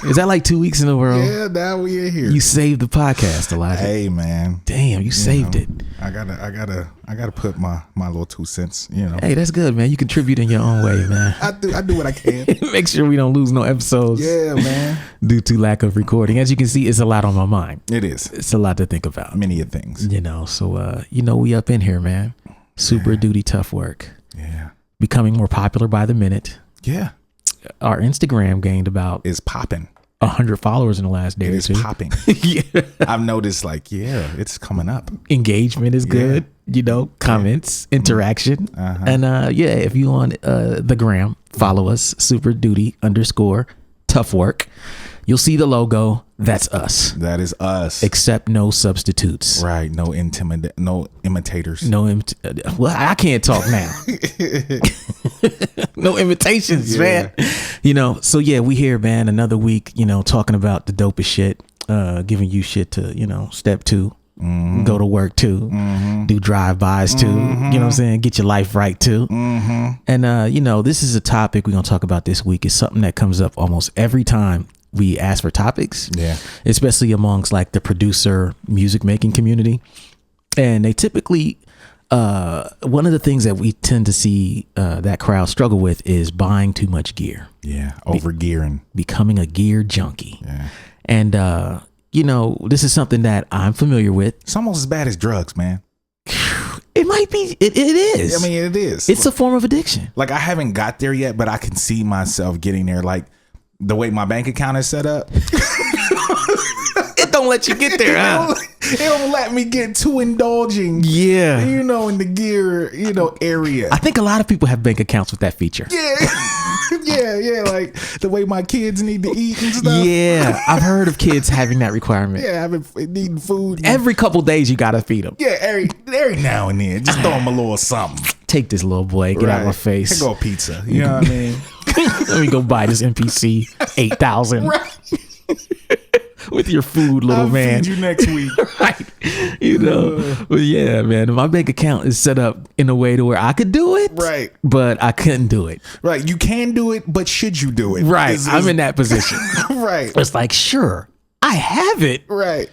Is that like 2 weeks in a row? Yeah, now we in here. You saved the podcast, Elijah. Hey, man. Damn, you saved it. I gotta put my little 2 cents. Hey, that's good, man. You contribute in your own way, man. I do what I can. Make sure we don't lose no episodes. Yeah, man. Due to lack of recording. As you can see, it's a lot on my mind. It is. It's a lot to think about. Many of things. So we up in here, man. Super duty tough work. Yeah. Becoming more popular by the minute. Yeah. Our Instagram gained about is popping 100 followers in the last day or two. It is popping. Yeah. I've noticed it's coming up. Engagement is good. Comments, interaction. Uh-huh. And if you on the gram, follow us, super duty _ tough work. You'll see the logo. That's us. That is us. Except no substitutes. Right. No imitators. Well, I can't talk now. No imitations, man. So we here, man. Another week, talking about the dopest shit, giving you shit to, step to. Mm-hmm. Go to work too, do drive-bys too, you know what I'm saying? Get your life right too. And, this is a topic we're going to talk about this week. It's something that comes up almost every time we ask for topics, especially amongst like the producer music making community. And they typically, one of the things that we tend to see that crowd struggle with is buying too much gear. Yeah, over gearing. Becoming a gear junkie. Yeah. And, this is something that I'm familiar with. It's almost as bad as drugs, man. It might be. It is. I mean, it is. It's a form of addiction. Like, I haven't got there yet, but I can see myself getting there. Like, the way my bank account is set up. It don't let you get there, huh? It don't let me get too indulging. Yeah. In the gear, area. I think a lot of people have bank accounts with that feature. Yeah. Yeah. Like the way my kids need to eat and stuff. Yeah. I've heard of kids having that requirement. Yeah, needing food. Every couple days you got to feed them. Yeah, every now and then. Just throw them a little something. Take this little boy, get out of my face. Here go pizza. You know what I mean? Let me go buy this NPC 8,000. Right. With your food, little man. I'll feed you next week. Right. But yeah, man, my bank account is set up in a way to where I could do it. Right. But I couldn't do it. Right. You can do it, but should you do it? Right. I'm in that position. Right. It's like, sure, I have it. Right.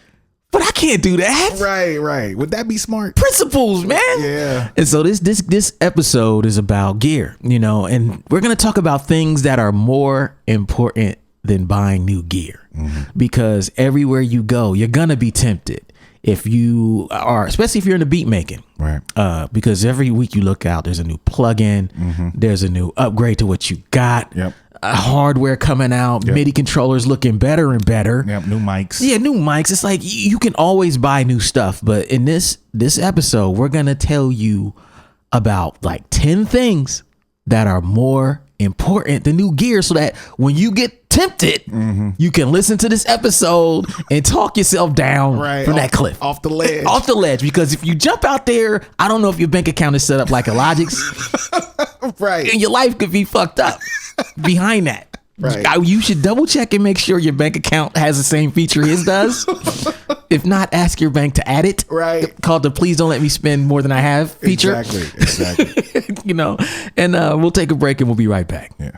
But I can't do that. Right. Would that be smart? Principles, man. Yeah. And so this episode is about gear, and we're going to talk about things that are more important than buying new gear, because everywhere you go, you're going to be tempted. If you are, especially if you're into beat making, right? Because every week you look out, there's a new plugin, there's a new upgrade to what you got. Yep. Hardware coming out, MIDI controllers looking better and better. Yep. New mics. Yeah, new mics. It's like you can always buy new stuff, but in this episode, we're gonna tell you about like 10 things that are more important than new gear, so that when you get tempted, you can listen to this episode and talk yourself down from that cliff. Off the ledge. Off the ledge. Because if you jump out there, I don't know if your bank account is set up like Illogic's. Right. And your life could be fucked up behind that. Right. You should double check and make sure your bank account has the same feature his does. If not, ask your bank to add it. Right. Called the please don't let me spend more than I have feature. Exactly. And we'll take a break and we'll be right back. Yeah.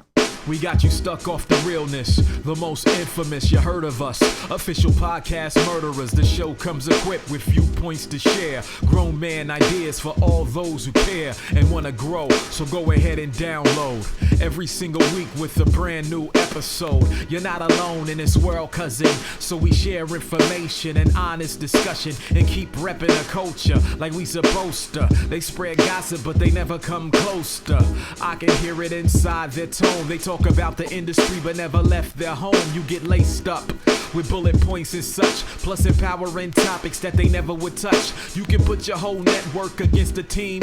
We got you stuck off the realness, the most infamous, you heard of us. Official podcast murderers, the show comes equipped with viewpoints to share. Grown man ideas for all those who care and want to grow, so go ahead and download. Every single week with a brand new episode. You're not alone in this world, cousin, so we share information and honest discussion and keep repping the culture like we supposed to. They spread gossip, but they never come close to. I can hear it inside their tone. They talk about the industry but never left their home. You get laced up with bullet points and such, plus empowering topics that they never would touch. You can put your whole network against the team,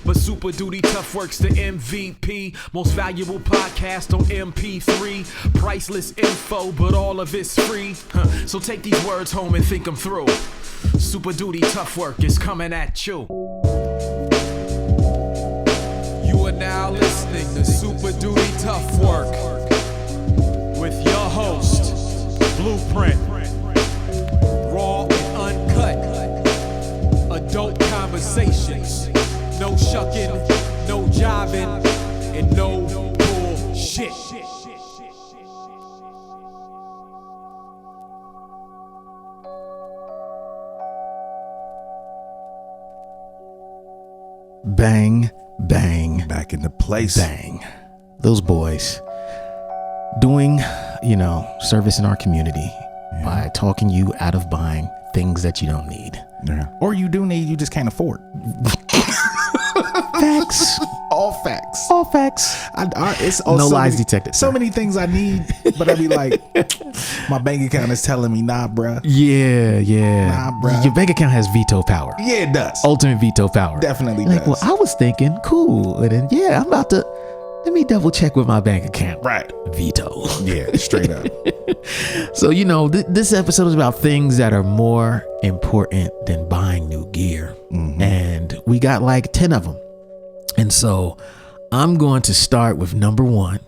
but Super Duty Tough Work's the MVP. Most valuable podcast on MP3. Priceless info, but all of it's free. So take these words home and think them through. Super Duty Tough Work is coming at you. You are now listening to Super Duty Tough Work with your host, Blueprint. Raw and uncut. Adult conversations. No shucking, no jiving, and no bullshit. Bang, bang, Back into place. bang. Those boys doing, service in our community by talking you out of buying things that you don't need. Yeah. Or you do need, you just can't afford. Facts. All facts. All facts. It's No lies detected, So sir. many things I need, but I be like, my bank account is telling me, nah, bruh. Yeah. Nah, bruh. Your bank account has veto power. Yeah, it does. Ultimate veto power. Definitely Like, does. well, I was thinking, cool. And then, I'm about to, let me double check with my bank account. Right. Veto. Yeah, straight up. So, this episode is about things that are more important than buying new gear. Mm-hmm. And we got like 10 of them. And so I'm going to start with number one.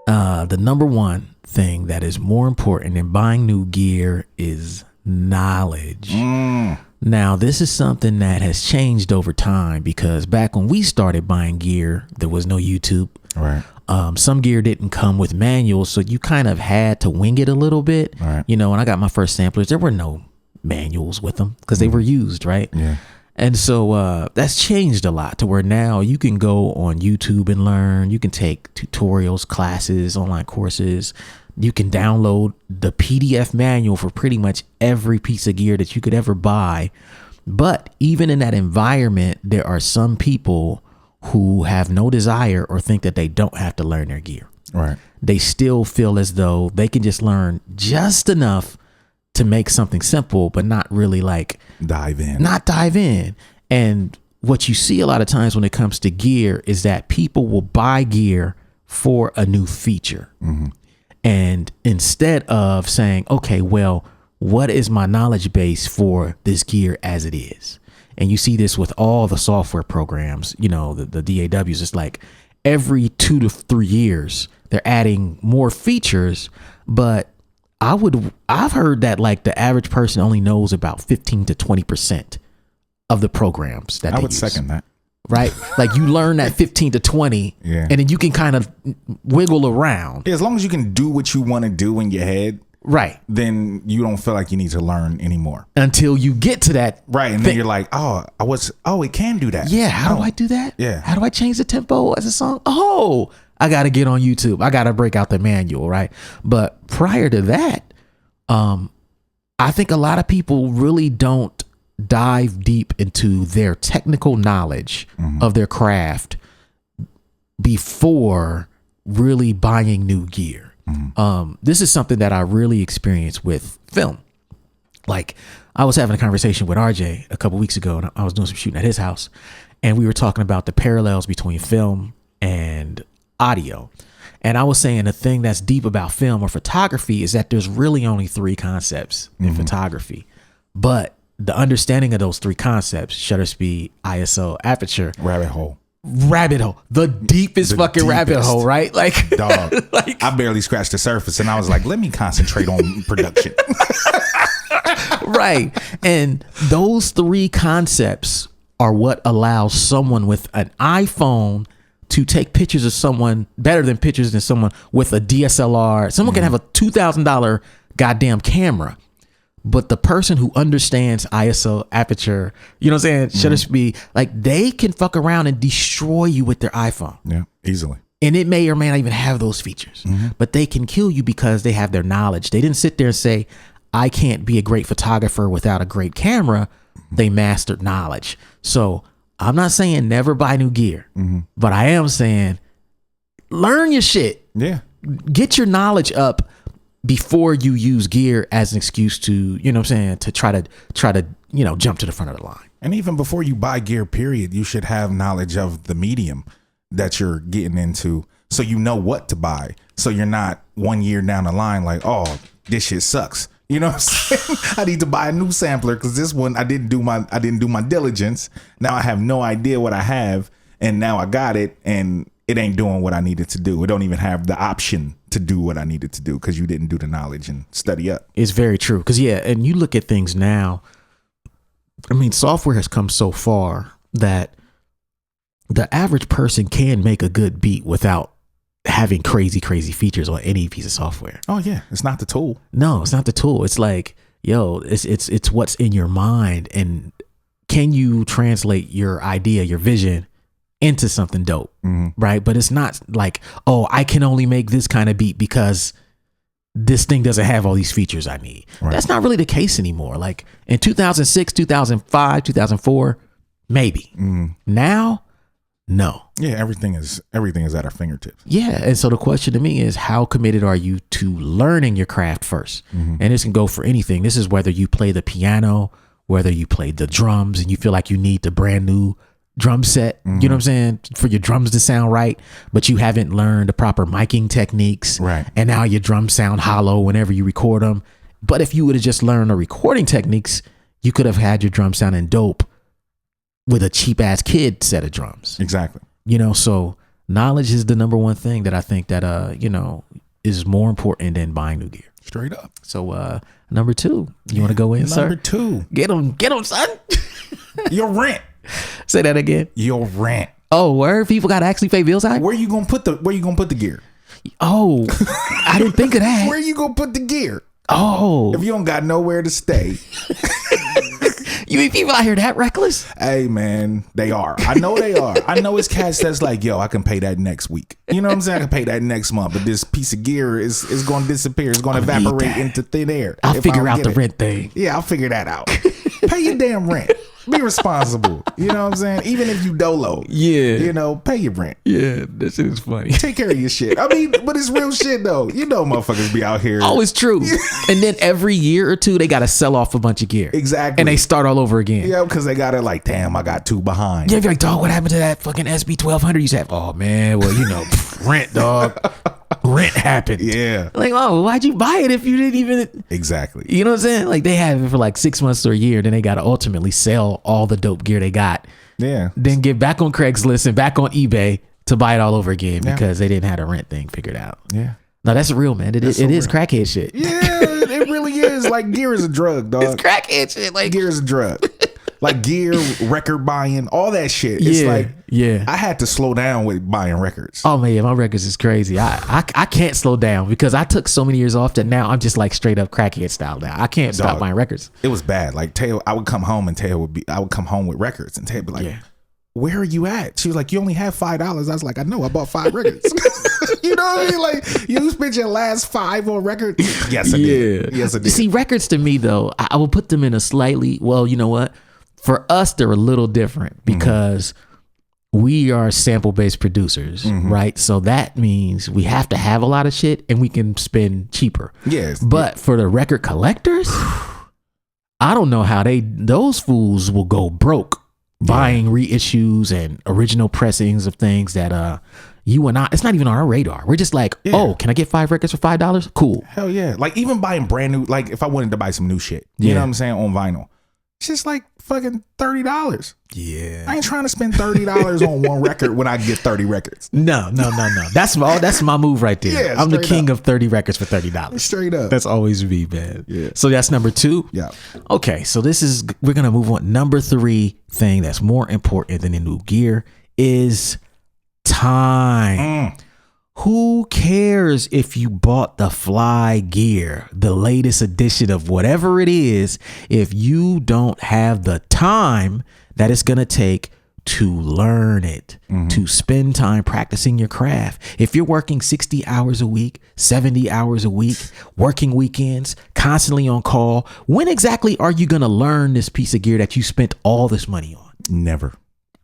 The number one thing that is more important than buying new gear is knowledge. Now, this is something that has changed over time because back when we started buying gear, there was no YouTube. Right. Some gear didn't come with manuals, so you kind of had to wing it a little bit. Right. When I got my first samplers, there were no manuals with them because they were used, right? Yeah. And so that's changed a lot to where now you can go on YouTube and learn. You can take tutorials, classes, online courses. You can download the PDF manual for pretty much every piece of gear that you could ever buy. But even in that environment, there are some people who have no desire or think that they don't have to learn their gear. Right. They still feel as though they can just learn just enough to make something simple, but not really dive in. And what you see a lot of times when it comes to gear is that people will buy gear for a new feature. Mm-hmm. And instead of saying, okay, well, what is my knowledge base for this gear as it is? And you see this with all the software programs, the DAWs. It's like every 2 to 3 years, they're adding more features, but I've heard that like the average person only knows about 15 to 20% of the programs that I they would use. second that. Right? Like you learn that 15 to 20 Yeah. and then you can kind of wiggle around. As long as you can do what you want to do in your head, Right. then you don't feel like you need to learn anymore. Until you get to that. Right. And then you're like, it can do that. Yeah. How do I do that? Yeah. How do I change the tempo as a song? Oh, I got to get on YouTube. I got to break out the manual. Right. But prior to that, I think a lot of people really don't dive deep into their technical knowledge of their craft before really buying new gear. This is something that I really experienced with film. Like I was having a conversation with RJ a couple weeks ago and I was doing some shooting at his house and we were talking about the parallels between film and audio. And I was saying the thing that's deep about film or photography is that there's really only 3 concepts in photography, but the understanding of those 3 concepts, shutter speed, ISO, aperture, Rabbit hole, the deepest fucking rabbit deepest. hole, right? Like dog. I barely scratched the surface and I was like, let me concentrate on production. Right. And those 3 concepts are what allows someone with an iPhone to take pictures of someone better than pictures than someone with a DSLR. Someone can have a $2,000 goddamn camera, but the person who understands ISO, aperture, you know what I'm saying, shutter speed, like they can fuck around and destroy you with their iPhone. Yeah, easily. And it may or may not even have those features, but they can kill you because they have their knowledge. They didn't sit there and say, I can't be a great photographer without a great camera. They mastered knowledge. So I'm not saying never buy new gear, but I am saying learn your shit. Yeah. Get your knowledge up before you use gear as an excuse to, to try to, jump to the front of the line. And even before you buy gear, period, you should have knowledge of the medium that you're getting into so you know what to buy. So you're not 1 year down the line like, oh, this shit sucks. You know what I'm saying? I need to buy a new sampler because this one I didn't do my diligence. Now I have no idea what I have, and now I got it, and it ain't doing what I needed to do. It don't even have the option to do what I needed to do because you didn't do the knowledge and study up. It's very true. Because and you look at things now. I mean, software has come so far that the average person can make a good beat without having crazy features on any piece of software. Oh yeah, it's not the tool. No, it's not the tool. It's like, it's what's in your mind, and can you translate your idea, your vision into something dope, right? But it's not like, oh, I can only make this kind of beat because this thing doesn't have all these features I need. Right. That's not really the case anymore. Like in 2006, 2005, 2004, maybe. Now, no. Yeah, everything is at our fingertips. Yeah, and so the question to me is, how committed are you to learning your craft first? And this can go for anything. This is whether you play the piano, whether you play the drums, and you feel like you need the brand new drum set, you know what I'm saying, for your drums to sound right, but you haven't learned the proper miking techniques, right? And now your drums sound hollow whenever you record them. But if you would have just learned the recording techniques, you could have had your drum sounding dope with a cheap ass kid set of drums. Exactly. You know, so knowledge is the number one thing that I think that you know, is more important than buying new gear. Straight up. So number 2, you want to go in, sir? Number 2. Get him, son. Your rent. Say that again. Your rent. Oh, where people got to actually pay bills out? Where you gonna put the gear? Oh, I didn't think of that. Where you gonna put the gear? Oh, if you don't got nowhere to stay. You mean people out here that reckless? Hey man, they are. I know they are. I know it's cats that's like, yo, I can pay that next week. You know what I'm saying? I can pay that next month, but this piece of gear is going to disappear. It's going to evaporate into thin air. I'll figure out the rent thing. Yeah, I'll figure that out. Pay your damn rent. Be responsible. You know what I'm saying? Even if you dolo. Yeah. You know, pay your rent. Yeah, that shit is funny. Take care of your shit. I mean, but it's real shit though. You know motherfuckers be out here. Oh, it's true. And then every year or two, they got to sell off a bunch of gear. Exactly. And they start all over again. Yeah, because they got to like, damn, I got 2 behind. Yeah, you're like, dog, what happened to that fucking SB 1200 you said? Oh, man, well, you know, rent, dog. Rent happened. Yeah. Like, oh, why'd you buy it if you didn't even... Exactly. You know what I'm saying? Like, they have it for like 6 months or a year, then they got to ultimately sell all the dope gear they got. Yeah. Then get back on Craigslist and back on eBay to buy it all over again because they didn't have the rent thing figured out. Yeah. No, that's real, man. It is crackhead shit. Yeah, it really is. Like, gear is a drug, dog. It's crackhead shit. Like, gear is a drug. Like gear, record buying, all that shit. It's like, I had to slow down with buying records. Oh man, my records is crazy. I can't slow down because I took so many years off that now I'm just like straight up crackhead style now. I can't stop buying records. It was bad. Like Taylor, I would come home and I would come home with records and Taylor would be like, where are you at? She was like, you only have $5. I was like, I know, I bought 5 records. You know what I mean? Like, you spent your last 5 on records? Yes, I did. Yes, I did. See, records to me though, I will put them in a slightly, well, you know what? For us, they're a little different because we are sample-based producers, right? So that means we have to have a lot of shit and we can spend cheaper. Yes. But for the record collectors, I don't know how those fools will go broke buying reissues and original pressings of things that you and I, it's not even on our radar. We're just like, oh, can I get 5 records for $5? Cool. Hell yeah. Like even buying brand new, like if I wanted to buy some new shit, you know what I'm saying, on vinyl. It's just like fucking $30. Yeah. I ain't trying to spend $30 on one record when I get 30 records. No. That's my move right there. Yeah, I'm the king of 30 records for $30. Straight up. That's always me, man. Yeah. So that's number 2. Yeah. Okay. So we're going to move on. Number 3 thing that's more important than the new gear is time. Who cares if you bought the fly gear, the latest edition of whatever it is, if you don't have the time that it's going to take to learn it, to spend time practicing your craft. If you're working 60 hours a week, 70 hours a week, working weekends, constantly on call, when exactly are you going to learn this piece of gear that you spent all this money on? Never.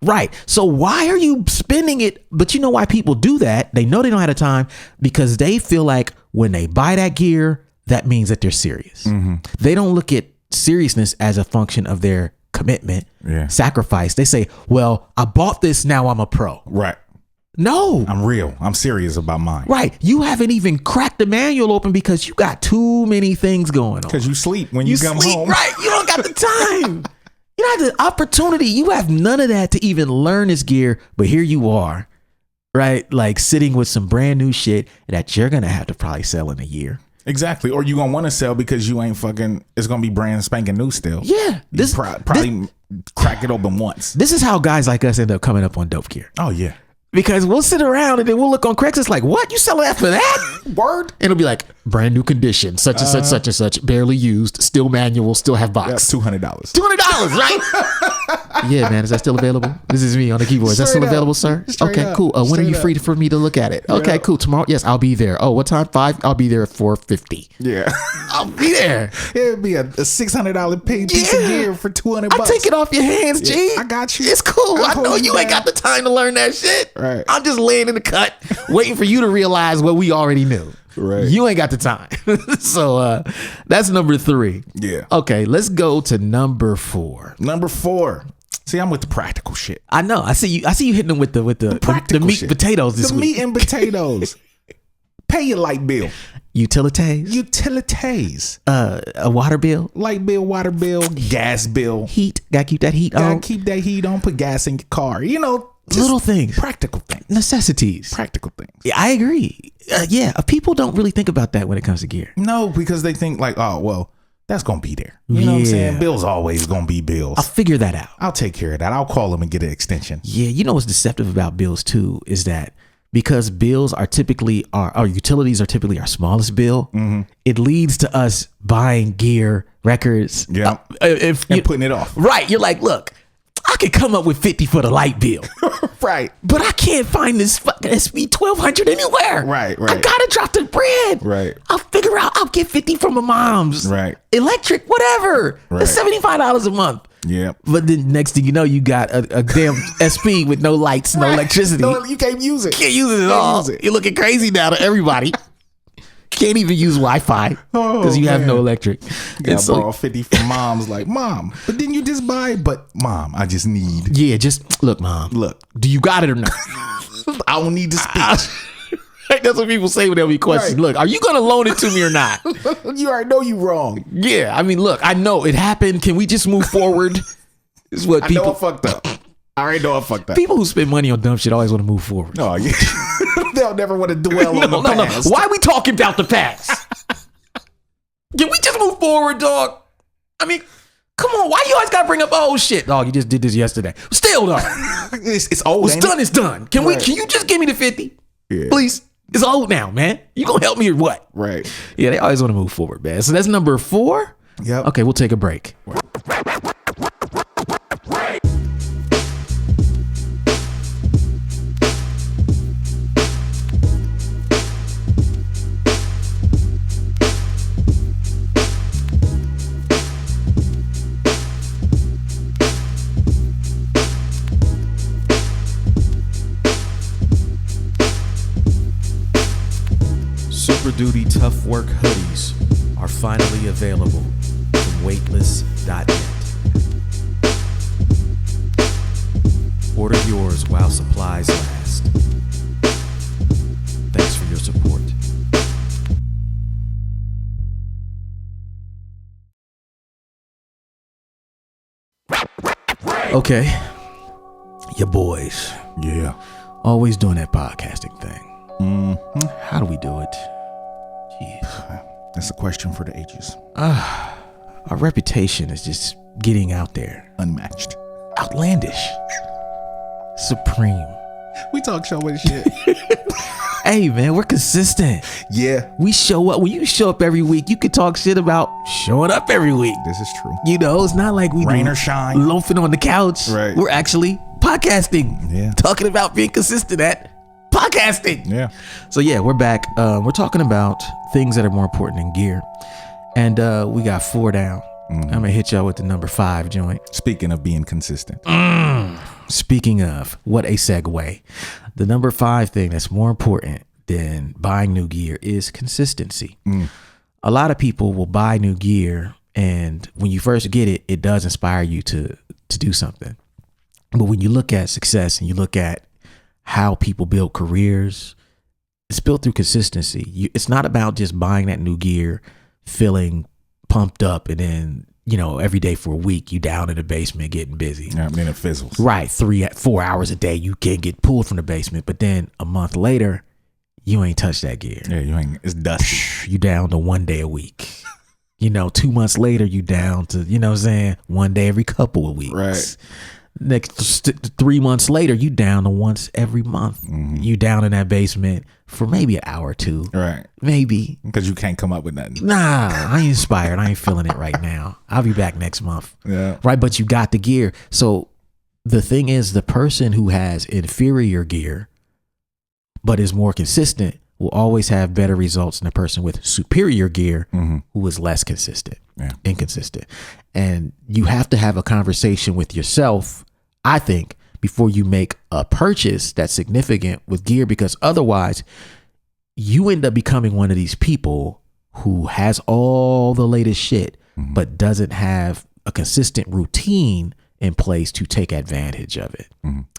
Right. So why are you spending it? But you know why people do that? They know they don't have the time because they feel like when they buy that gear, that means that they're serious. They don't look at seriousness as a function of their commitment, sacrifice. They say, well, I bought this. Now I'm a pro. Right. No. I'm real. I'm serious about mine. Right. You haven't even cracked the manual open because you got too many things going on. Because you sleep when you come home. Right. You don't got the time. You don't have the opportunity. You have none of that to even learn this gear. But here you are, right? Like sitting with some brand new shit that you're going to have to probably sell in a year. Exactly. Or you're going to want to sell because you ain't fucking, it's going to be brand spanking new still. Yeah. Probably crack it open once. This is how guys like us end up coming up on dope gear. Oh, yeah. Because we'll sit around and then we'll look on Craigslist like, what? You selling that for that? Word. And it'll be like, brand new condition, such and such, such and such, barely used, still manual, still have box. $200. $200, right? Yeah, man. Is that still available? This is me on the keyboard. Is that still available, sir? Okay, cool. When are you free for me to look at it? Okay, cool. Tomorrow? Yes, I'll be there. Oh, what time? 5? I'll be there at 4:50. Yeah. I'll be there. It'd be a $600 piece of gear for $200. I'll take it off your hands, G. I got you. It's cool. I know hold you you ain't down. got the time to learn that shit. Right. I'm just laying in the cut, waiting for you to realize what we already knew. Right. You ain't got the time. So that's number 3. Yeah. Okay, let's go to number 4. Number 4. See, I'm with the practical shit. I know. I see you hitting them with the Practical meat shit. potatoes this the week. meat and potatoes. Pay your light bill. Utilities. A water bill. Light bill, water bill, gas bill. Heat. Gotta keep that heat Gotta on. keep that heat on. Put gas in your car. You know, just Little things. practical things. Necessities. Practical things. Yeah, I agree. People don't really think about that when it comes to gear. No, because they think like, oh, well, that's gonna be there. You know what I'm saying? Yeah. Bills always gonna be bills. I'll figure that out. I'll take care of that. I'll call them and get an extension. Yeah, you know what's deceptive about bills too is that because bills are typically our utilities are typically our smallest bill, it leads to us buying gear, records. Yeah. If And you, putting it off. right, you're like, look, I could come up with 50 for the light bill, Right. but I can't find this fucking SB 1200 anywhere. Right. I gotta drop the bread. Right. I'll figure out. I'll get 50 from my mom's. Right. Electric, whatever. Right. It's $75 a month. Yeah. But then next thing you know, you got a damn SP with no lights, no electricity. No, you can't use it. Can't use it at all. use it. You're looking crazy now to everybody. Can't even use Wi-Fi because you have no electric. Got And so- borrow 50 from mom's like, Mom, but didn't you just buy it? But Mom, I just need. yeah, just look, Mom. Look, Do you got it or not? I don't need the speech. That's what people say when they'll be questioned. Right. Look, are you going to loan it to me or not? You already know you wrong. Yeah, I mean, look, I know it happened. Can we just move forward? Is what I know I people fucked up. I already know I fucked up. people who spend money on dumb shit always want to move forward. No, yeah. They'll never want to dwell on the past. Why are we talking about the past? Can we just move forward, dog? I mean, come on. Why you always gotta bring up old shit, dog? You just did this yesterday. Still, dog. It's old. What's ain't done it? is done. Can Right. you just give me the 50, Yeah. please? It's old now, man. You gonna help me or what? Right. Yeah, they always want to move forward, man. So that's number 4. Yep. Okay, we'll take a break. Super Duty Tough Work hoodies are finally available from weightless.net. Order yours while supplies last. Thanks for your support. Okay, your boys Yeah. always doing that podcasting thing. How do we do it? Jeez. That's a question for the ages. Our reputation is just getting out there. Unmatched. Outlandish. Supreme. We talk so much shit. Hey, man, we're consistent. Yeah. We show up. When you show up every week, you could talk shit about showing up every week. This is true. You know, it's not like we Rain do or shine. loafing on the couch. Right. We're actually podcasting. Yeah. Talking about being consistent at podcasting. Yeah. So yeah, we're back. We're talking about things that are more important than gear. And we got 4 down. I'm gonna hit y'all with the number 5 joint. Speaking of being consistent. Speaking of, what a segue. The number 5 thing that's more important than buying new gear is consistency. A lot of people will buy new gear, and when you first get it, it does inspire you to do something. But when you look at success and you look at how people build careers, it's built through consistency. It's not about just buying that new gear, feeling pumped up, and then, you know, every day for a week, you down in the basement getting busy. Yeah, I mean, it fizzles. Right. 3-4 hours a day, you can't get pulled from the basement. But then a month later, you ain't touched that gear. Yeah, you ain't. It's dusty. You down to 1 day a week. You know, 2 months later, you down to, you know what I'm saying, 1 day every couple of weeks. Right. Next 3 months later, you down to once every month. You down in that basement for maybe an hour or two. Right. Maybe. Because you can't come up with nothing. Nah, I ain't inspired. I ain't feeling it right now. I'll be back next month. Yeah. Right. But you got the gear. So the thing is, the person who has inferior gear but is more consistent will always have better results than the person with superior gear who is less consistent, inconsistent. And you have to have a conversation with yourself, I think, before you make a purchase that's significant with gear, because otherwise you end up becoming one of these people who has all the latest shit, but doesn't have a consistent routine in place to take advantage of it.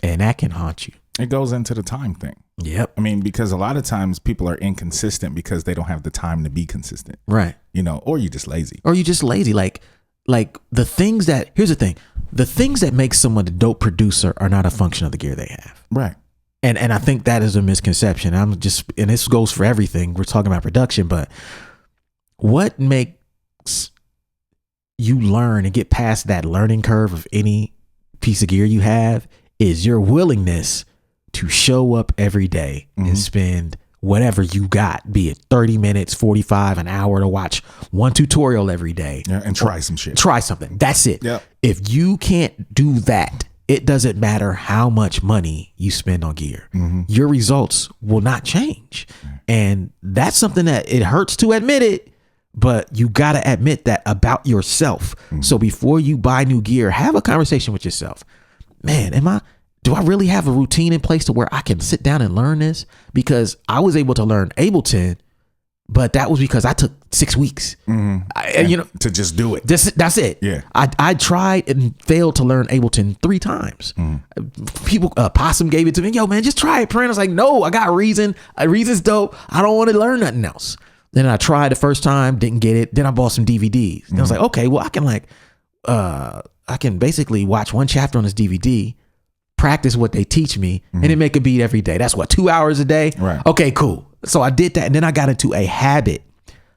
And that can haunt you. It goes into the time thing. Yep. I mean, because a lot of times people are inconsistent because they don't have the time to be consistent. Right. You know, or you're just lazy. Like the things that, here's the thing, the things that make someone a dope producer are not a function of the gear they have. Right. And I think that is a misconception. And this goes for everything. We're talking about production, but what makes you learn and get past that learning curve of any piece of gear you have is your willingness to show up every day and spend whatever you got, be it 30 minutes, 45, an hour, to watch one tutorial every day. Yeah, and try some shit. Try something. That's it. Yep. If you can't do that, it doesn't matter how much money you spend on gear. Your results will not change. And that's something that it hurts to admit it, but you got to admit that about yourself. So before you buy new gear, have a conversation with yourself. Man, do I really have a routine in place to where I can sit down and learn this? Because I was able to learn Ableton, but that was because I took 6 weeks. To just do it. That's it. Yeah. I tried and failed to learn Ableton 3 times. People, Possum gave it to me. Yo, man, just try it, Pran. I was like, no, I got Reason. Reason's dope. I don't want to learn nothing else. Then I tried the first time, didn't get it. Then I bought some DVDs. And I was like, okay, well, I can basically watch one chapter on this DVD, practice what they teach me, and then make a beat every day. That's what, 2 hours a day? Right. Okay, cool. So I did that, and then I got into a habit.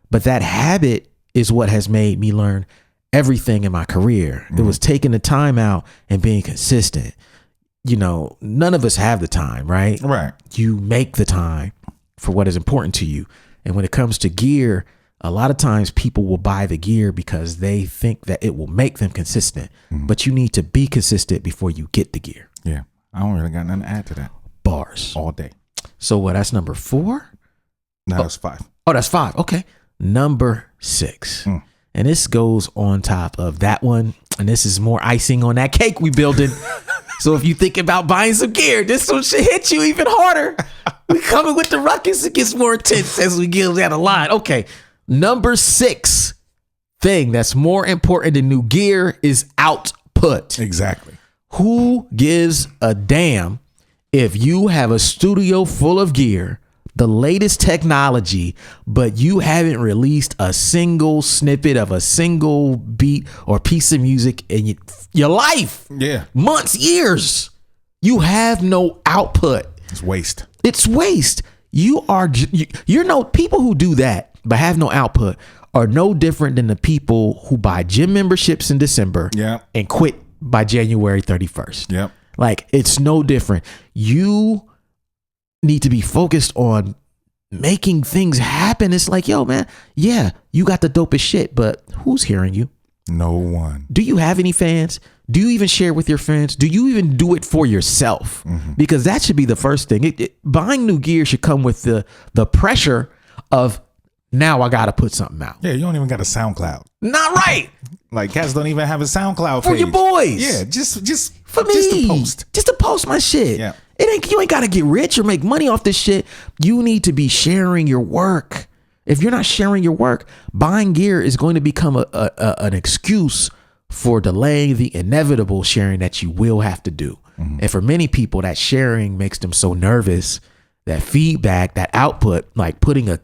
But that habit is what has made me learn everything in my career. It was taking the time out and being consistent. You know, none of us have the time, right? Right. You make the time for what is important to you. And when it comes to gear, a lot of times people will buy the gear because they think that it will make them consistent. But you need to be consistent before you get the gear. Yeah. I don't really got nothing to add to that. Bars. All day. So what? That's number 4? No, that's 5. Oh, that's 5. Okay. Number 6. And this goes on top of that one. And this is more icing on that cake we building. So if you think about buying some gear, this one should hit you even harder. We coming with the ruckus. It gets more intense as we give that a line. Okay. Number 6 thing that's more important than new gear is output. Exactly. Who gives a damn if you have a studio full of gear, the latest technology, but you haven't released a single snippet of a single beat or piece of music in your life? Yeah. Months, years. You have no output. It's waste. It's waste. You're no people who do that but have no output are no different than the people who buy gym memberships in December and quit by January 31st. Yep. Like, it's no different. You need to be focused on making things happen. It's like, yo, man, yeah, you got the dopest shit, but who's hearing you? No one. Do you have any fans? Do you even share with your friends? Do you even do it for yourself? Because that should be the first thing. Buying new gear should come with the pressure of, now I got to put something out. Yeah, you don't even got a SoundCloud. Not right. Like, cats don't even have a SoundCloud For page. your boys. Yeah, just for me. Just to post. Just to post my shit. Yeah. You ain't got to get rich or make money off this shit. You need to be sharing your work. If you're not sharing your work, buying gear is going to become an excuse for delaying the inevitable sharing that you will have to do. And for many people, that sharing makes them so nervous. That feedback, that output, like putting a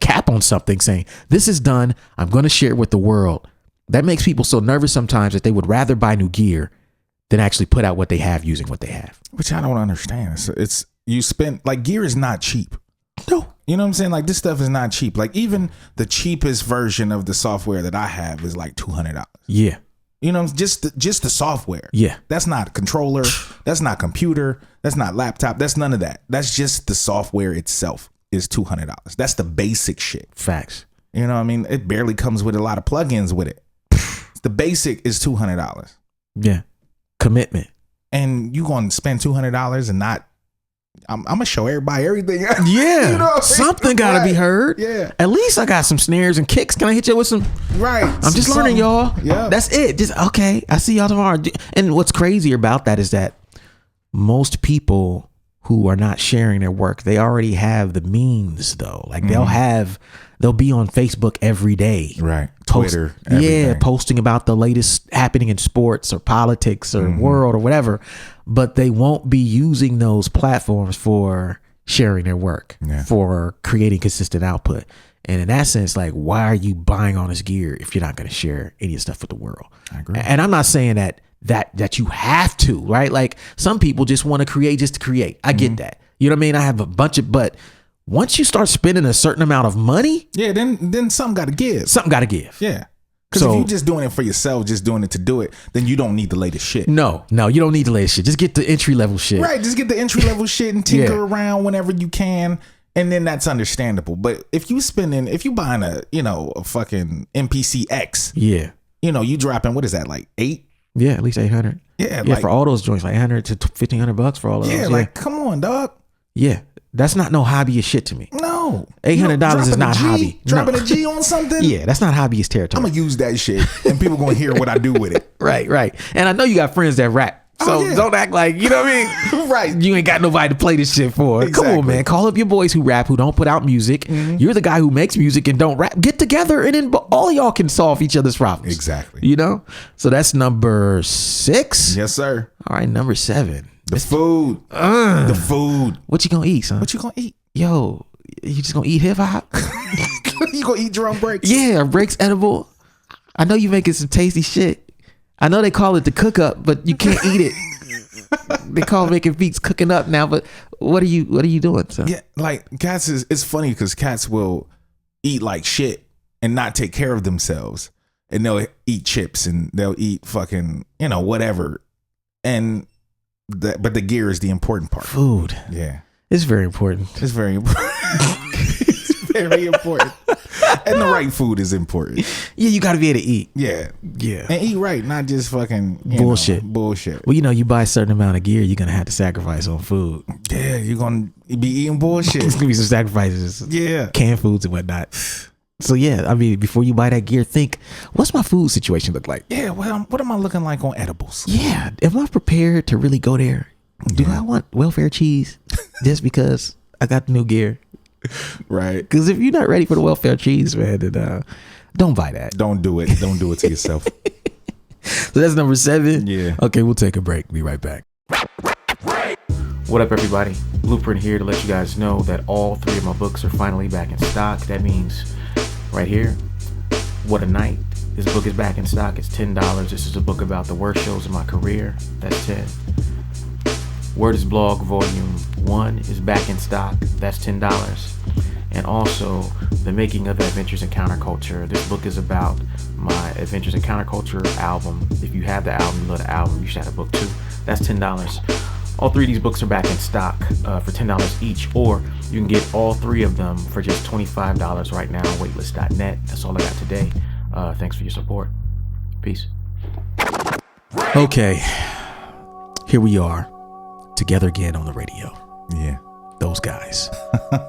cap on something, saying, this is done, I'm going to share it with the world. That makes people so nervous sometimes that they would rather buy new gear than actually put out what they have using what they have. Which I don't understand. It's you spend, like, gear is not cheap. No. You know what I'm saying? Like, this stuff is not cheap. Like, even the cheapest version of the software that I have is like $200. Yeah. You know, just the software. Yeah. That's not controller. That's not computer. That's not laptop. That's none of that. That's just the software itself is $200. That's the basic shit. Facts. You know what I mean? It barely comes with a lot of plugins with it. The basic is $200. Yeah. Commitment. And you going to spend $200 and not, I'm going to show everybody everything. Yeah. You know what I mean? Something got to be heard. Yeah. At least I got some snares and kicks. Can I hit you with some? Right. I'm just learning, y'all. Yeah. That's it. Just, okay. I see y'all tomorrow. And what's crazy about that is that most people who are not sharing their work, they already have the means though. Like they'll be on Facebook every day. Right. Twitter. Everything. Posting about the latest happening in sports or politics or world or whatever. But they won't be using those platforms for sharing their work, for creating consistent output. And in that sense, like, why are you buying all this gear if you're not going to share any of the stuff with the world? I agree. And I'm not saying that you have to, right? Like some people just want to create just to create. I get that. You know what I mean? I have a bunch of, but once you start spending a certain amount of money, then something got to give. Something got to give. Yeah. Because if you're just doing it for yourself, just doing it to do it, then you don't need the latest shit. No, you don't need the latest shit. Just get the entry level shit. Right. Just get the entry level shit and tinker around whenever you can. And then that's understandable. But if you buying a fucking MPC X, you dropping, what is that, like 8? Yeah, at least 800. Yeah. Yeah, like, for all those joints, like 800 to $1,500 for all of those. Yeah, like, come on, dog. Yeah. That's not no hobbyist shit to me. No. $800 is not hobby. Dropping a G on something? Yeah, that's not hobbyist territory. I'm going to use that shit and people going to hear what I do with it. Right. And I know you got friends that rap. So don't act like, you know what I mean? Right. You ain't got nobody to play this shit for. Exactly. Come on, man. Call up your boys who rap, who don't put out music. You're the guy who makes music and don't rap. Get together and then all y'all can solve each other's problems. Exactly. You know? So that's number 6. Yes, sir. All right, number 7. The food. The food. What you gonna eat, son? What you gonna eat? Yo, you just gonna eat hip hop? You gonna eat drum breaks? Yeah, breaks edible. I know you making some tasty shit. I know they call it the cook up, but you can't eat it. They call making beats cooking up now, but what are you doing, son? Yeah, like cats it's funny because cats will eat like shit and not take care of themselves. And they'll eat chips and they'll eat fucking, whatever. But the gear is the important part. Food. Yeah. It's very important. It's very important. It's very important. And the right food is important. Yeah, you got to be able to eat. Yeah. Yeah. And eat right, not just fucking bullshit. Bullshit. Well, you buy a certain amount of gear, you're going to have to sacrifice on food. Yeah, you're going to be eating bullshit. It's going to be some sacrifices. Yeah. Canned foods and whatnot. So, yeah, I mean, before you buy that gear, think, what's my food situation look like? Yeah, well, what am I looking like on edibles? Yeah. Am I prepared to really go there? Do I want welfare cheese just because I got the new gear? Right. Because if you're not ready for the welfare cheese, man, then don't buy that. Don't do it. Don't do it to yourself. So that's number 7. Yeah. Okay, we'll take a break. Be right back. What up, everybody? Blueprint here to let you guys know that all 3 of my books are finally back in stock. That means right here, What a Night. This book is back in stock. It's $10. This is a book about the worst shows of my career. That's 10. Word is Blog Volume 1 is back in stock. That's $10. And also, The Making of Adventures in Counterculture. This book is about my Adventures in Counterculture album. If you have the album, you love the album, you should have a book too. That's $10. All 3 of these books are back in stock for $10 each, or you can get all 3 of them for just $25 right now on waitlist.net. That's all I got today. Thanks for your support. Peace. Okay, here we are. Together again on the radio. Yeah. Those guys.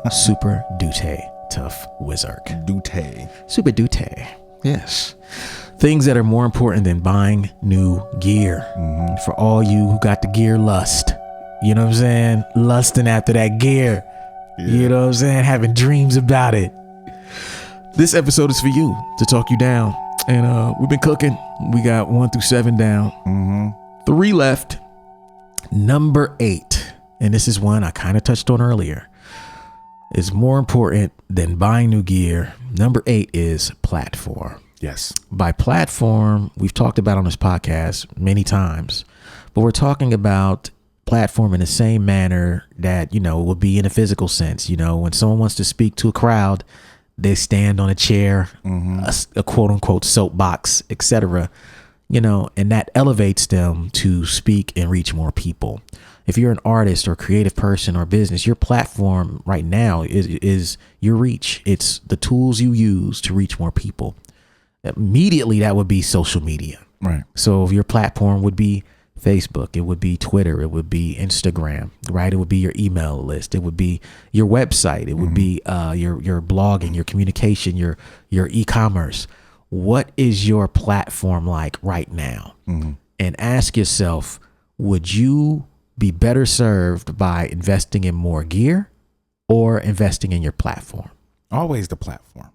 Super Dute Tough Wizard. Dute. Super Dute. Yes. Things that are more important than buying new gear. For all you who got the gear lust. You know what I'm saying? Lusting after that gear. Yeah. You know what I'm saying? Having dreams about it. This episode is for you, to talk you down. And we've been cooking. We got 1 through 7 down. 3 left. Number 8, and this is one I kind of touched on earlier, is more important than buying new gear. Number 8 is platform. Yes. By platform, we've talked about on this podcast many times, but we're talking about platform in the same manner that, would be in a physical sense. When someone wants to speak to a crowd, they stand on a chair, a quote unquote soapbox, etc. and that elevates them to speak and reach more people. If you're an artist or creative person or business, your platform right now is your reach. It's the tools you use to reach more people. Immediately, that would be social media. Right. So if your platform would be Facebook, it would be Twitter, it would be Instagram, right? It would be your email list, it would be your website, it would be your blogging, your communication, your e-commerce. What is your platform like right now? And ask yourself, would you be better served by investing in more gear or investing in your platform? Always the platform.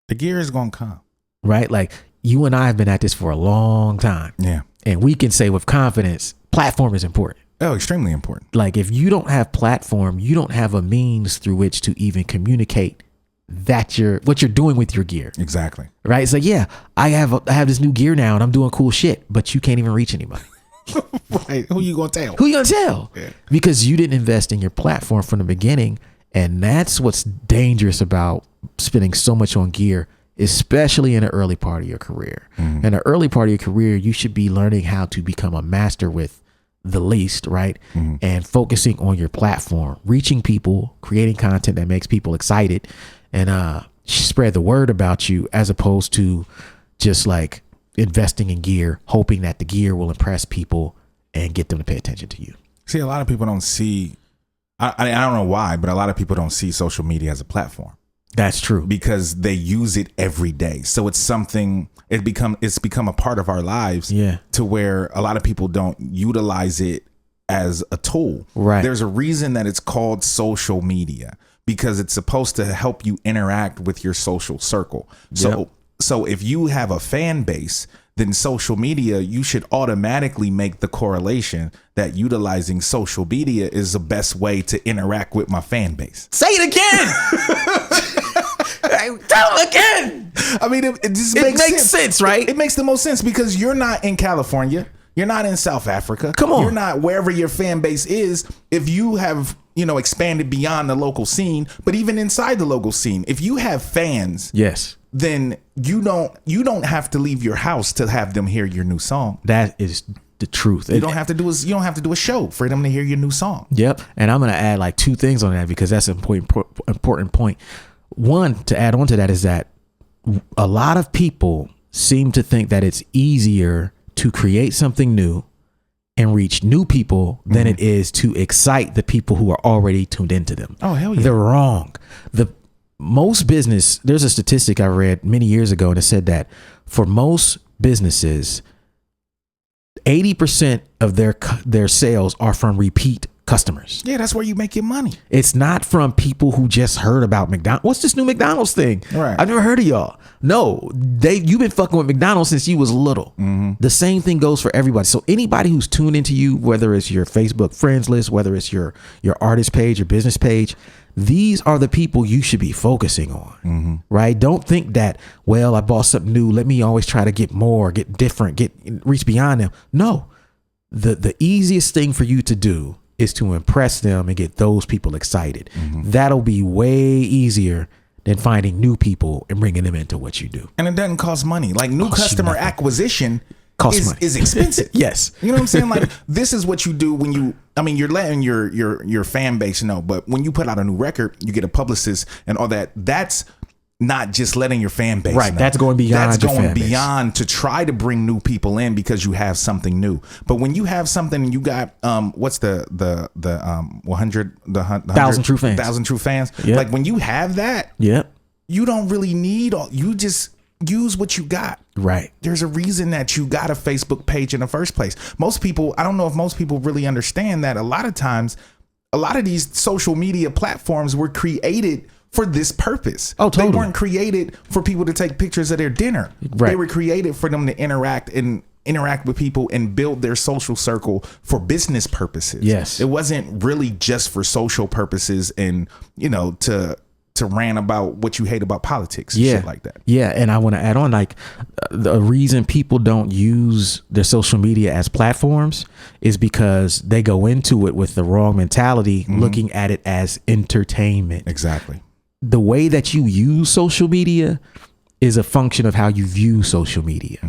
The gear is going to come. Right? Like you and I have been at this for a long time. Yeah. And we can say with confidence, platform is important. Oh, extremely important. Like if you don't have platform, you don't have a means through which to even communicate that what you're doing with your gear. Exactly. Right? It's like, yeah, I have this new gear now and I'm doing cool shit, but you can't even reach anybody. Right. Who you going to tell? Who you going to tell? Yeah. Because you didn't invest in your platform from the beginning. And that's what's dangerous about spending so much on gear, especially in the early part of your career. In the early part of your career, you should be learning how to become a master with the least, right? And focusing on your platform, reaching people, creating content that makes people excited, and spread the word about you, as opposed to just like investing in gear, hoping that the gear will impress people and get them to pay attention to you. See, a lot of people don't see, I don't know why, but a lot of people don't see social media as a platform. That's true. Because they use it every day. So it's something, it's become a part of our lives. Yeah. To where a lot of people don't utilize it as a tool. Right. There's a reason that it's called social media, because it's supposed to help you interact with your social circle. So if you have a fan base, then social media, you should automatically make the correlation that utilizing social media is the best way to interact with my fan base. Say it again. Tell it again. I mean, it just makes sense, right? It makes the most sense, because you're not in California. You're not in South Africa. Come on. You're not wherever your fan base is. If you have, expanded beyond the local scene, but even inside the local scene, if you have fans, yes, then you don't have to leave your house to have them hear your new song. That is the truth. You don't have to do a show for them to hear your new song. Yep. And I'm going to add like two things on that, because that's an important point. One, to add on to that, is that a lot of people seem to think that it's easier to create something new and reach new people than it is to excite the people who are already tuned into them. Oh, hell yeah. They're wrong. Most business, there's a statistic I read many years ago, and it said that for most businesses, 80% of their sales are from repeat customers. Yeah, that's where you make your money. It's not from people who just heard about McDonald's. What's this new McDonald's thing? Right. I've never heard of y'all. No, you've been fucking with McDonald's since you was little. The same thing goes for everybody. So anybody who's tuned into you, whether it's your Facebook friends list, whether it's your artist page, your business page, these are the people you should be focusing on, right? Don't think that, well, I bought something new, let me always try to get more, get different, reach beyond them. No, the easiest thing for you to do is to impress them and get those people excited. That'll be way easier than finding new people and bringing them into what you do. And it doesn't cost money. Like new customer acquisition is expensive. Yes. You know what I'm saying? Like this is what you do when you're letting your fan base know, but when you put out a new record, you get a publicist and all that. That's not just letting your fan base know. That's going beyond. That's going beyond to try to bring new people in because you have something new. But when you have something and you got what's the 1,000 true fans. 1,000 true fans. Yep. Like when you have that, you don't really need you just use what you got. Right. There's a reason that you got a Facebook page in the first place. Most people, I don't know if most people really understand that a lot of times, a lot of these social media platforms were created for this purpose. Oh, totally. They weren't created for people to take pictures of their dinner. Right. They were created for them to interact with people and build their social circle for business purposes. Yes. It wasn't really just for social purposes and, to rant about what you hate about politics and shit like that. Yeah. And I want to add on, like, the reason people don't use their social media as platforms is because they go into it with the wrong mentality, looking at it as entertainment. Exactly. The way that you use social media is a function of how you view social media.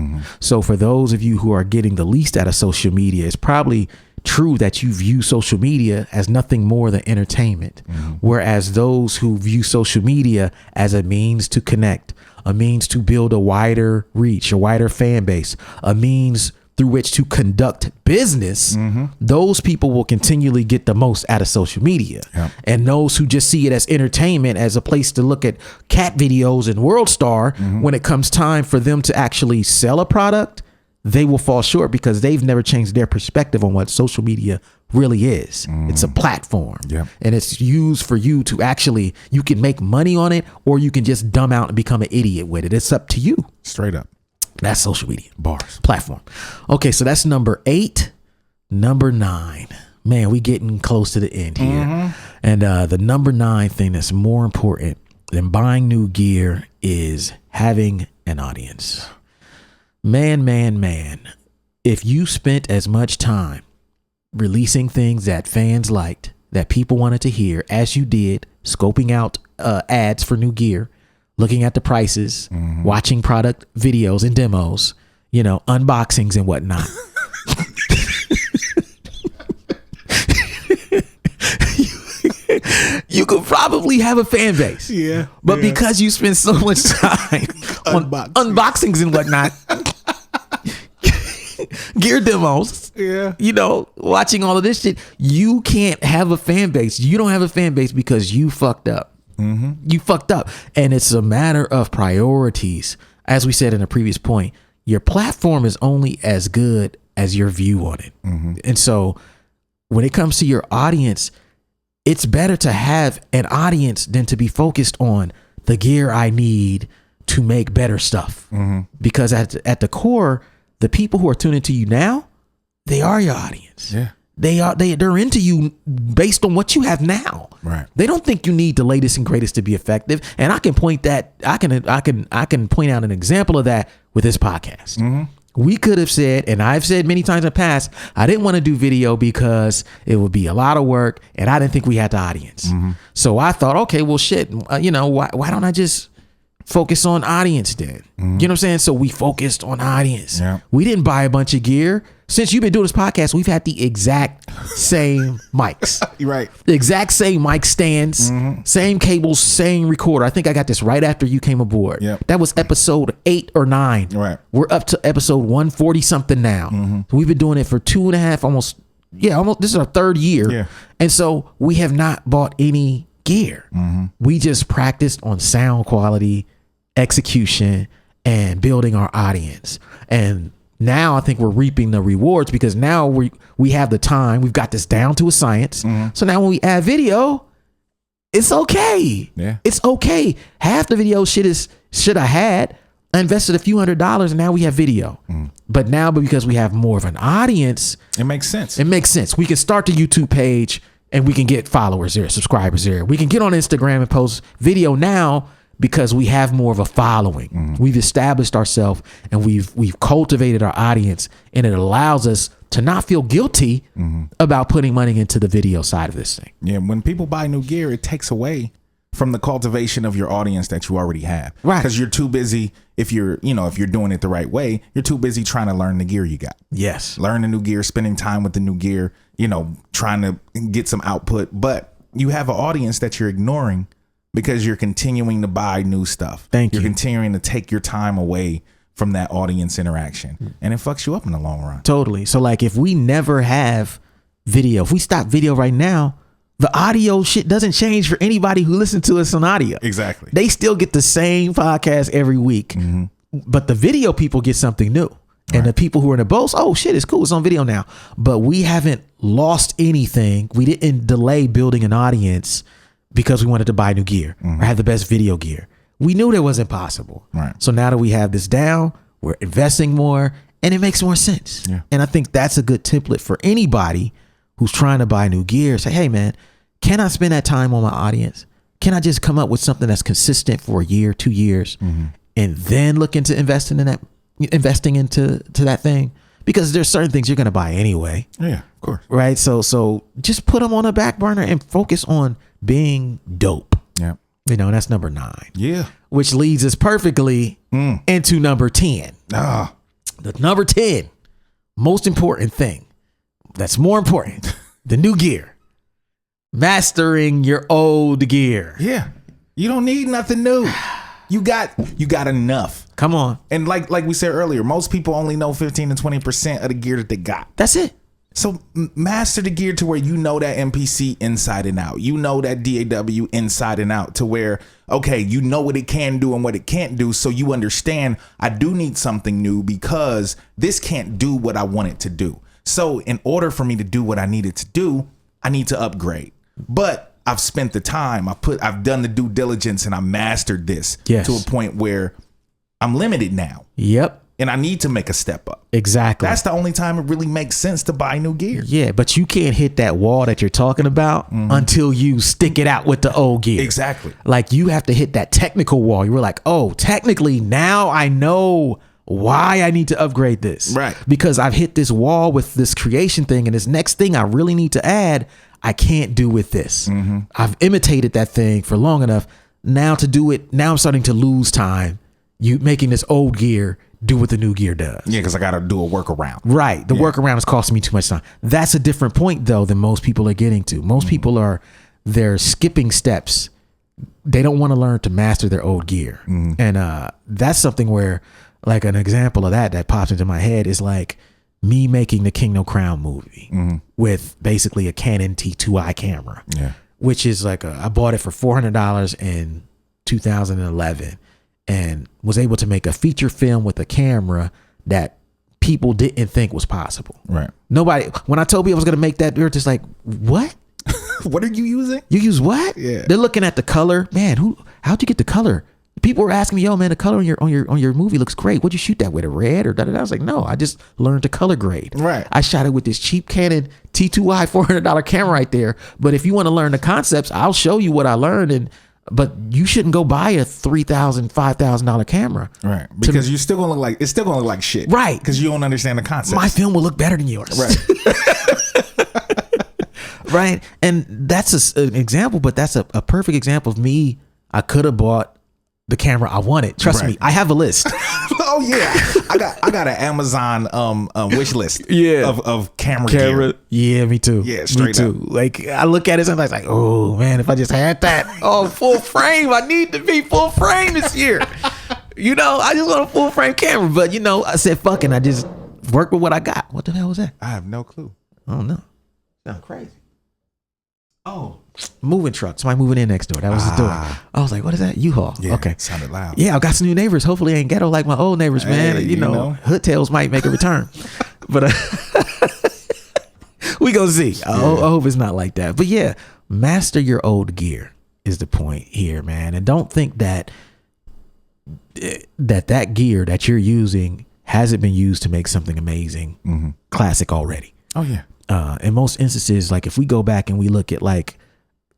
So for those of you who are getting the least out of social media, it's probably true that you view social media as nothing more than entertainment. Whereas those who view social media as a means to connect, a means to build a wider reach, a wider fan base, a means through which to conduct business, those people will continually get the most out of social media. And those who just see it as entertainment, as a place to look at cat videos and World Star, when it comes time for them to actually sell a product, they will fall short because they've never changed their perspective on what social media really is. It's a platform, and it's used for you to actually, you can make money on it, or you can just dumb out and become an idiot with it. It's up to you. Straight up. That's social media. Bars. Platform. Okay, so that's number 8. Number 9. Man, we getting close to the end here. And the number 9 thing that's more important than buying new gear is having an audience. Man. If you spent as much time releasing things that fans liked, that people wanted to hear, as you did, scoping out ads for new gear, looking at the prices, watching product videos and demos, unboxings and whatnot. You could probably have a fan base. But because you spend so much time on unboxings and whatnot, gear demos, watching all of this shit, you can't have a fan base. You don't have a fan base because you fucked up. You fucked up. And it's a matter of priorities. As we said in a previous point, your platform is only as good as your view on it. And so when it comes to your audience, it's better to have an audience than to be focused on the gear I need to make better stuff. Because at the core, the people who are tuning to you now, they are your audience. They're into you based on what you have now. They don't think you need the latest and greatest to be effective. And I can point out an example of that with this podcast. We could have said, and I've said many times in the past, I didn't want to do video because it would be a lot of work and I didn't think we had the audience. So I thought, okay, well shit, why don't I just focus on audience then? You know what I'm saying? So we focused on audience. We didn't buy a bunch of gear. Since you've been doing this podcast, we've had the exact same mics. The exact same mic stands, same cables, same recorder. I think I got this right after you came aboard. That was episode 8 or 9. We're up to episode 140 something now. So we've been doing it for 2.5, almost. This is our 3rd year. And so we have not bought any gear. We just practiced on sound quality, execution, and building our audience. And now I think we're reaping the rewards because now we have the time. We've got this down to a science. So now when we add video, it's okay. It's okay. Half the video shit I had. I invested a few $100s and now we have video. But because we have more of an audience, it makes sense. We can start the YouTube page and we can get followers there, subscribers there. We can get on Instagram and post video now because we have more of a following. We've established ourselves and we've cultivated our audience, and it allows us to not feel guilty about putting money into the video side of this thing. When people buy new gear, it takes away from the cultivation of your audience that you already have. Because you're too busy, if you're doing it the right way, you're too busy trying to learn the gear you got. Learn the new gear, spending time with the new gear, trying to get some output. But you have an audience that you're ignoring because you're continuing to buy new stuff. You're continuing to take your time away from that audience interaction, and it fucks you up in the long run. Totally. So like if we never have video, if we stop video right now, the audio shit doesn't change for anybody who listens to us on audio. Exactly. They still get the same podcast every week, but the video people get something new. And the people who are in the boats, oh shit, it's cool, it's on video now. But we haven't lost anything. We didn't delay building an audience because we wanted to buy new gear or have the best video gear. We knew that wasn't possible. So now that we have this down, we're investing more and it makes more sense. And I think that's a good template for anybody who's trying to buy new gear. Say, hey man, can I spend that time on my audience? Can I just come up with something that's consistent for a year, 2 years, and then look into investing into that thing? Because there's certain things you're going to buy anyway. Of course. Right. So just put them on a back burner and focus on being dope. And that's number 9. which leads us perfectly into number 10. Ah, The number 10 most important thing that's more important, the new gear. Mastering your old gear. yeah. You don't need nothing new. You got enough. Come on. And like we said earlier, most people only know 15 to 20% of the gear that they got. That's it. So master the gear to where you know that MPC inside and out. You know that DAW inside and out, to where, okay, you know what it can do and what it can't do. So you understand, I do need something new because this can't do what I want it to do. So in order for me to do what I needed to do, I need to upgrade. But I've spent the time, I've done the due diligence, and I mastered this to a point where I'm limited now. Yep. And I need to make a step up. Exactly. That's the only time it really makes sense to buy new gear. Yeah, but you can't hit that wall that you're talking about until you stick it out with the old gear. Exactly. Like, you have to hit that technical wall. You were like, oh, technically now I know why I need to upgrade this. Right. Because I've hit this wall with this creation thing, and this next thing I really need to add, I can't do with this. I've imitated that thing for long enough. Now to do it, now I'm starting to lose time. You making this old gear do what the new gear does. Yeah, because I got to do a workaround. Right. The workaround is costing me too much time. That's a different point, though, than most people are getting to. Most people they're skipping steps. They don't want to learn to master their old gear. And that's something where, like, an example of that pops into my head is like me making the King No Crown movie with basically a Canon T2i camera, which is like I bought it for $400 in 2011 and was able to make a feature film with a camera that people didn't think was possible. Right. Nobody, when I told people I was going to make that, they were just like, what? What are you using? You use what? Yeah. They're looking at the color. Man, how'd you get the color? People were asking me, yo, man, the color on your movie looks great. What'd you shoot that with? A red or da da da? I was like, no, I just learned to color grade. Right. I shot it with this cheap Canon T2i $400 camera right there. But if you want to learn the concepts, I'll show you what I learned. But you shouldn't go buy a $3,000, $5,000 camera. Right. Because you're still gonna look like, it's still gonna look like shit. Right. Because you don't understand the concept. My film will look better than yours. Right. Right. And that's an example, but that's a perfect example of me. I could have bought the camera I wanted. Trust me, I have a list. Oh yeah, I got an Amazon wish list. of camera gear. Yeah, me too. Yeah, straight me too. up. Like, I look at it sometimes like, oh man, if I just had that. Oh, full frame. I need to be full frame this year. I just want a full frame camera. But I said fuck it. I just work with what I got. What the hell was that? I have no clue. I don't know. Sound crazy. Oh, moving truck. Somebody moving in next door. That was the door. I was like, what is that? U-Haul. Yeah, okay. Sounded loud. Yeah, I've got some new neighbors. Hopefully they ain't ghetto like my old neighbors, man. Hey, you know. Hood tails might make a return. But we gonna see. I hope it's not like that. But yeah, master your old gear is the point here, man. And don't think that gear that you're using hasn't been used to make something amazing, classic already. Oh yeah. In most instances, like if we go back and we look at like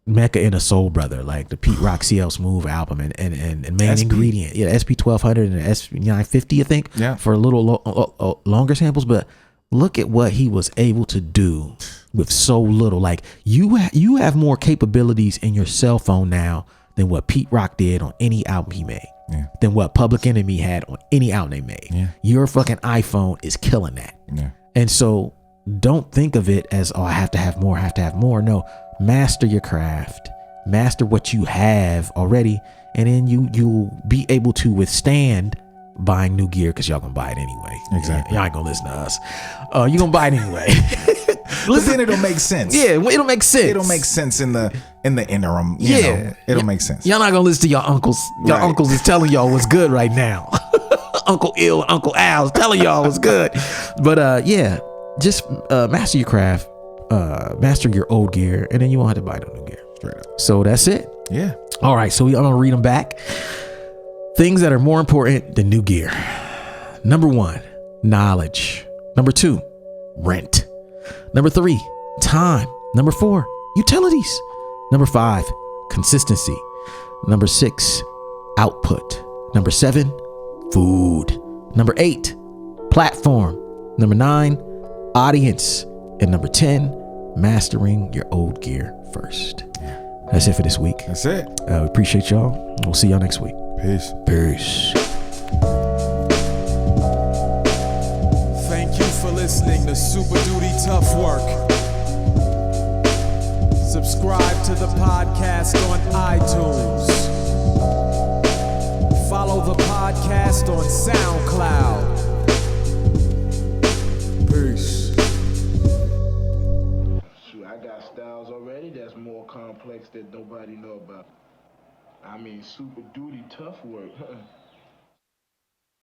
Mecca and a Soul Brother, like the Pete Rock CL Smooth album and main SP. ingredient, SP 1200 and SP 950, I think, for a little longer samples. But look at what he was able to do with so little. Like you have more capabilities in your cell phone now than what Pete Rock did on any album he made. Yeah. Than what Public Enemy had on any album they made. Yeah. Your fucking iPhone is killing that. Yeah. And so don't think of it as, oh, I have to have more. No, master your craft, master what you have already, and then you'll be able to withstand buying new gear because y'all gonna buy it anyway. Exactly. Y'all ain't gonna listen to us. You gonna buy it anyway. But then it'll make sense. Yeah, it'll make sense. It'll make sense in the interim. You know, it'll make sense. Y'all not gonna listen to your uncles. Your uncles is telling y'all what's good right now. Uncle Ill and Uncle Al's telling y'all what's good. But just master your craft, master your old gear, and then you won't have to buy no new gear. Straight up. So that's it. Yeah. All right. So I'm gonna read them back. Things that are more important than new gear. Number 1, knowledge. Number 2, rent. Number 3, time. Number 4, utilities. Number 5, consistency. Number 6, output. Number 7, food. Number 8, platform. Number 9, audience. And number 10, mastering your old gear first. That's it for this week. That's it. We appreciate y'all. We'll see y'all next week. Peace. Peace. Thank you for listening to Super Duty Tough Work. Subscribe to the podcast on iTunes. Follow the podcast on SoundCloud. Peace. Shoot, I got styles already that's more complex that nobody know about. I mean, super duty tough work.